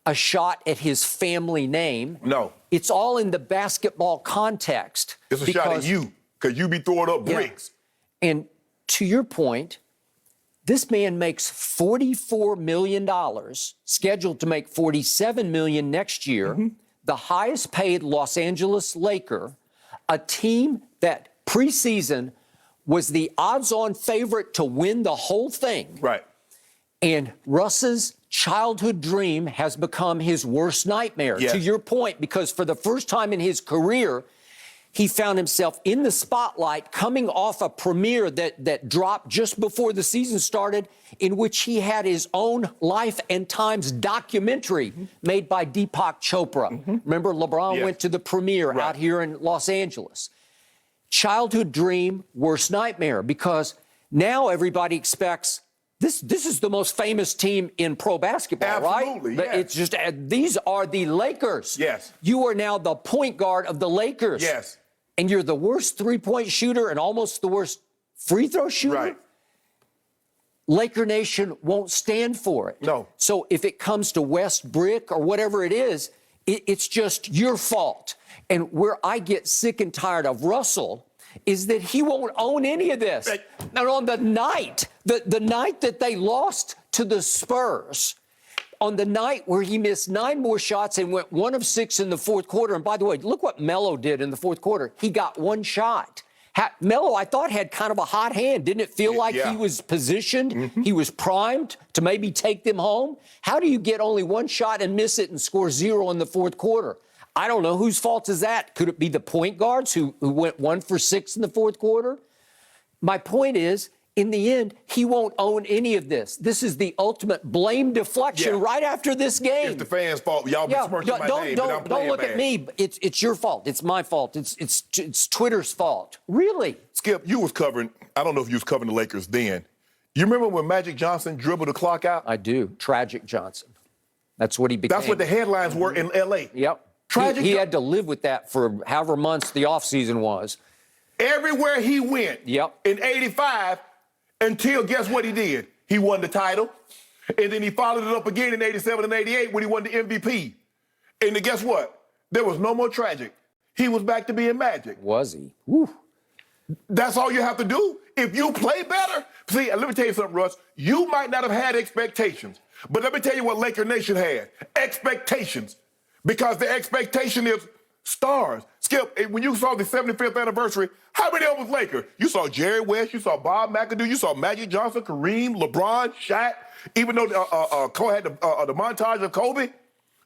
a shot at his family name. No. It's all in the basketball context. It's a shot at you, because you be throwing up bricks. And to your point, this man makes $44 million, scheduled to make $47 million next year, the highest paid Los Angeles Laker, a team that preseason was the odds-on favorite to win the whole thing. Right. And Russ's childhood dream has become his worst nightmare, to your point, because for the first time in his career, he found himself in the spotlight coming off a premiere that dropped just before the season started, in which he had his own Life and Times documentary made by Deepak Chopra. Remember, LeBron went to the premiere out here in Los Angeles. Childhood dream, worst nightmare, because now everybody expects this is the most famous team in pro basketball, right? Absolutely, yes. It's just, these are the Lakers. Yes. You are now the point guard of the Lakers. Yes. And you're the worst three-point shooter and almost the worst free throw shooter? Right. Laker Nation won't stand for it. No. So if it comes to Westbrick or whatever it is, it's just your fault. And where I get sick and tired of Russell is that he won't own any of this. And on the night, the night that they lost to the Spurs, on the night where he missed 9 more shots and went 1 of 6 in the fourth quarter, and by the way, look what Melo did in the fourth quarter. He got 1 shot. Melo, I thought, had kind of a hot hand. Didn't it feel like he was positioned? He was primed to maybe take them home? How do you get only 1 shot and miss it and score 0 in the fourth quarter? I don't know. Whose fault is that? Could it be the point guards who went 1 for 6 in the fourth quarter? My point is, in the end, he won't own any of this. This is the ultimate blame deflection right after this game. It's the fans' fault. Y'all be smirching my name, but I'm playing Don't look bad. at me. It's your fault. It's my fault. It's Twitter's fault. Really? Skip, you was covering, I don't know if you was covering the Lakers then. You remember when Magic Johnson dribbled the clock out? I do. Tragic Johnson. That's what he became. That's what the headlines were in L.A. Yep. He had to live with that for however months the offseason was. Everywhere he went in 85, until guess what he did? He won the title. And then he followed it up again in 87 and 88 when he won the MVP. And then guess what? There was no more tragic. He was back to being Magic. Was he? Woo. That's all you have to do. If you play better, see, let me tell you something, Russ. You might not have had expectations, but let me tell you what Laker Nation had. Expectations. Because the expectation is stars. Skip, when you saw the 75th anniversary, how many of them was Laker? You saw Jerry West, you saw Bob McAdoo, you saw Magic Johnson, Kareem, LeBron, Shaq, even though Cole had the montage of Kobe.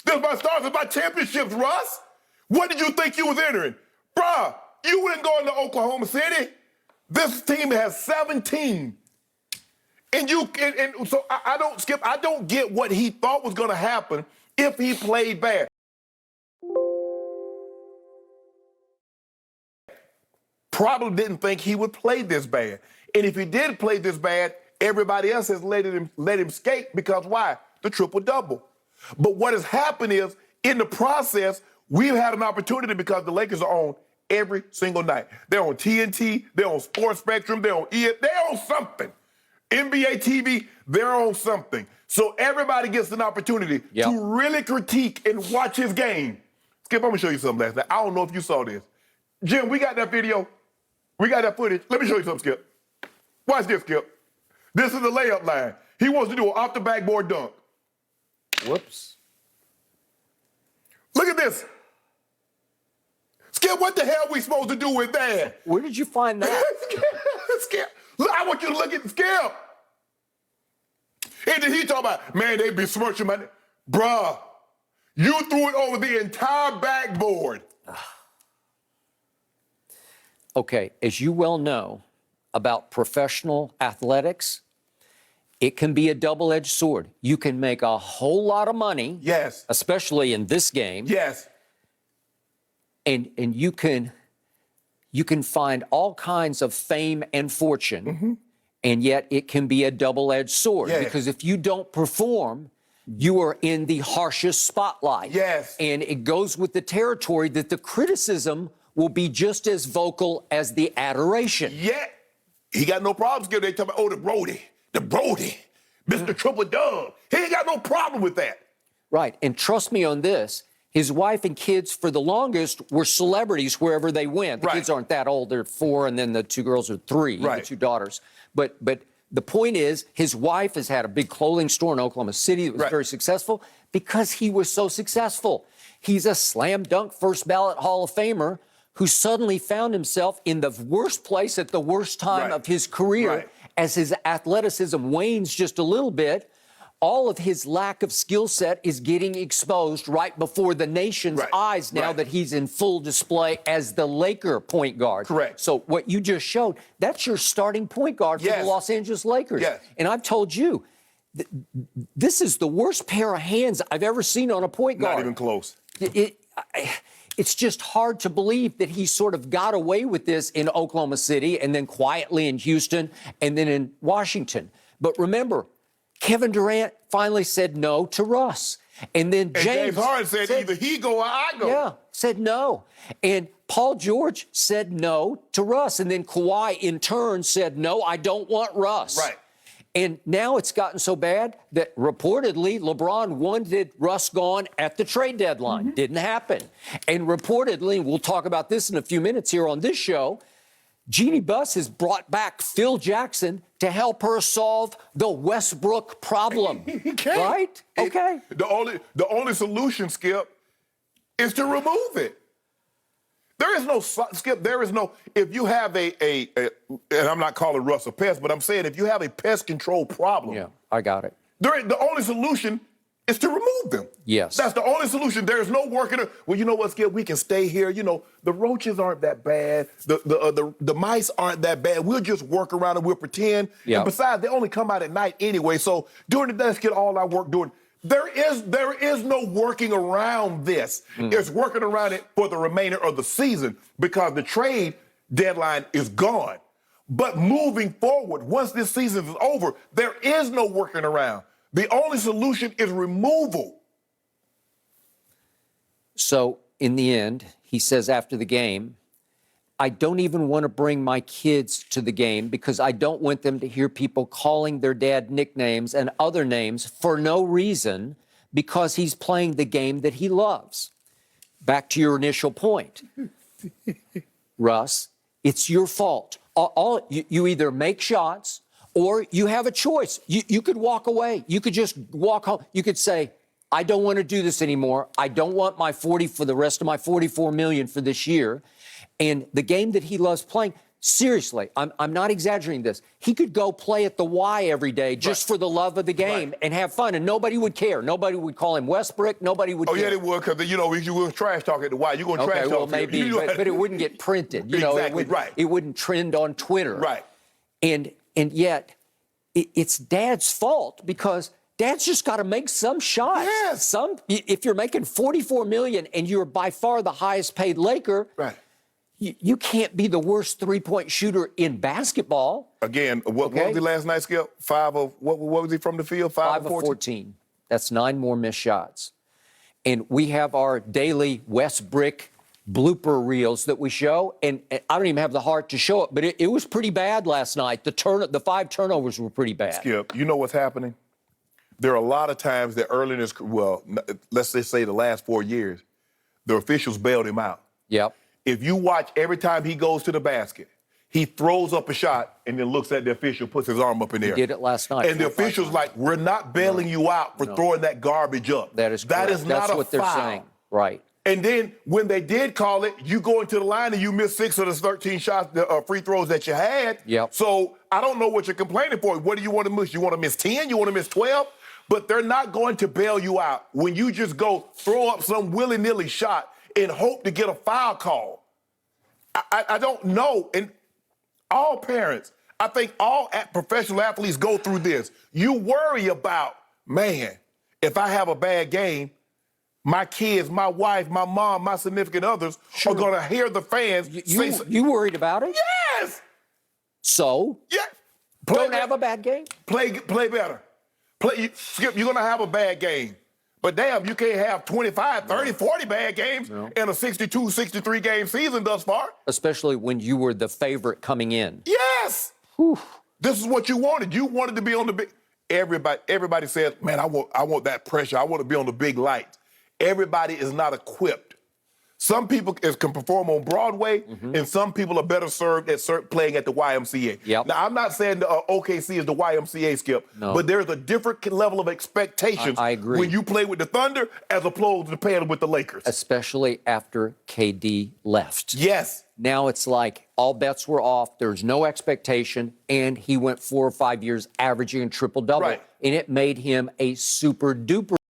This is my stars, it's my championships, Russ. What did you think you was entering? Bruh, you wouldn't go into Oklahoma City. This team has 17. And so I don't get what he thought was going to happen if he played bad. Probably didn't think he would play this bad. And if he did play this bad, everybody else has let him skate because why? The triple-double. But what has happened is, in the process, we've had an opportunity because the Lakers are on every single night. They're on TNT, they're on Sports Spectrum, they're on they're on something. NBA TV, they're on something. So everybody gets an opportunity to really critique and watch his game. Skip, I'm gonna show you something last night. I don't know if you saw this. Jim, we got that video. We got that footage. Let me show you something, Skip. Watch this, Skip. This is the layup line. He wants to do an off-the-backboard dunk. Whoops. Look at this. Skip, what the hell are we supposed to do with that? Where did you find that? Skip, look, I want you to look at Skip. And then he talking about, man, they be smirching my name. Bruh, you threw it over the entire backboard. Okay, as you well know about professional athletics, it can be a double-edged sword. You can make a whole lot of money. Yes. Especially in this game. Yes. And you can find all kinds of fame and fortune, and yet it can be a double-edged sword. Yes. Because if you don't perform, you are in the harshest spotlight. Yes. And it goes with the territory that the criticism will be just as vocal as the adoration. Yeah. He got no problems. They talking about, oh, the Brody, Mr. Triple Dub. He ain't got no problem with that. Right. And trust me on this. His wife and kids, for the longest, were celebrities wherever they went. The kids aren't that old. They're 4, and then the 2 girls are 3, the 2 daughters. But the point is, his wife has had a big clothing store in Oklahoma City that was very successful because he was so successful. He's a slam dunk first ballot Hall of Famer who suddenly found himself in the worst place at the worst time of his career as his athleticism wanes just a little bit. All of his lack of skill set is getting exposed right before the nation's eyes now that he's in full display as the Laker point guard. Correct. So what you just showed, that's your starting point guard for the Los Angeles Lakers. Yes. And I've told you, this is the worst pair of hands I've ever seen on a point guard. Not even close. It's just hard to believe that he sort of got away with this in Oklahoma City and then quietly in Houston and then in Washington. But remember, Kevin Durant finally said no to Russ. And then James Harden said either he go or I go. Yeah, said no. And Paul George said no to Russ. And then Kawhi, in turn, said, no, I don't want Russ. Right. And now it's gotten so bad that reportedly LeBron wanted Russ gone at the trade deadline. Didn't happen. And reportedly, we'll talk about this in a few minutes here on this show, Jeannie Buss has brought back Phil Jackson to help her solve the Westbrick problem. Right? Okay. The only solution, Skip, is to remove it. There is no, Skip, there is no, if you have and I'm not calling Russ a pest, but I'm saying if you have a pest control problem. Yeah, I got it. The only solution is to remove them. Yes. That's the only solution. There is no working. Well, you know what, Skip? We can stay here. You know, the roaches aren't that bad. The mice aren't that bad. We'll just work around and we'll pretend. Yep. And besides, they only come out at night anyway. So during the day, let's get all our work doing. There is no working around this. It's working around it for the remainder of the season because the trade deadline is gone. But moving forward, once this season is over, there is no working around. The only solution is removal. So in the end, he says after the game, I don't even want to bring my kids to the game because I don't want them to hear people calling their dad nicknames and other names for no reason because he's playing the game that he loves. Back to your initial point. Russ, it's your fault. You either make shots or you have a choice. You could walk away. You could just walk home. You could say, I don't want to do this anymore. I don't want my 40 for the rest of my $44 million for this year. And the game that he loves playing, seriously, I'm not exaggerating this. He could go play at the Y every day just for the love of the game and have fun, and nobody would care. Nobody would call him Westbrick. Nobody would care. Oh, yeah, they would, because, you know, you will trash talk at the Y. You're going to trash talk. Okay, well, maybe, but it wouldn't get printed. You know, it wouldn't trend on Twitter. Right. And yet, it's Dad's fault because Dad's just got to make some shots. Yes. If you're making $44 million and you're by far the highest paid Laker, you can't be the worst three-point shooter in basketball. Again, what was he last night, Skip? What was he from the field? 5 of 14? That's 9 more missed shots. And we have our daily Westbrick blooper reels that we show, and I don't even have the heart to show it, but it was pretty bad last night. The 5 turnovers were pretty bad. Skip, you know what's happening? There are a lot of times that early in his, well, let's just say the last 4 years, the officials bailed him out. Yep. If you watch every time he goes to the basket, he throws up a shot and then looks at the official, puts his arm up in the air. He did it last night. And the official's like, we're not bailing you out for throwing that garbage up. That is correct. That is not That's what they're foul. saying. Right. And then when they did call it, you go into the line and you miss 6 of the 13 shots, free throws that you had. Yep. So I don't know what you're complaining for. What do you want to miss? You want to miss 10? You want to miss 12? But they're not going to bail you out when you just go throw up some willy-nilly shot and hope to get a foul call. I don't know. And all parents, I think all professional athletes go through this. You worry about, man, if I have a bad game, my kids, my wife, my mom, my significant others are going to hear the fans say... You worried about it? Yes! So? Yeah. Don't have a bad game? Play better. Skip, you're going to have a bad game. But damn, you can't have 25, 30, 40 bad games in a 62, 63 game season thus far. Especially when you were the favorite coming in. Yes. Whew. This is what you wanted. You wanted to be on the big. everybody says, man, I want that pressure. I want to be on the big lights. Everybody is not equipped. Some people can perform on Broadway, and some people are better served at playing at the YMCA. Yep. Now, I'm not saying OKC is the YMCA, Skip, but there's a different level of expectations I agree. when you play with the Thunder as opposed to playing with the Lakers. Especially after KD left. Yes. Now it's like all bets were off. There's no expectation. And he went 4 or 5 years averaging a triple-double. Right. And it made him a super-duper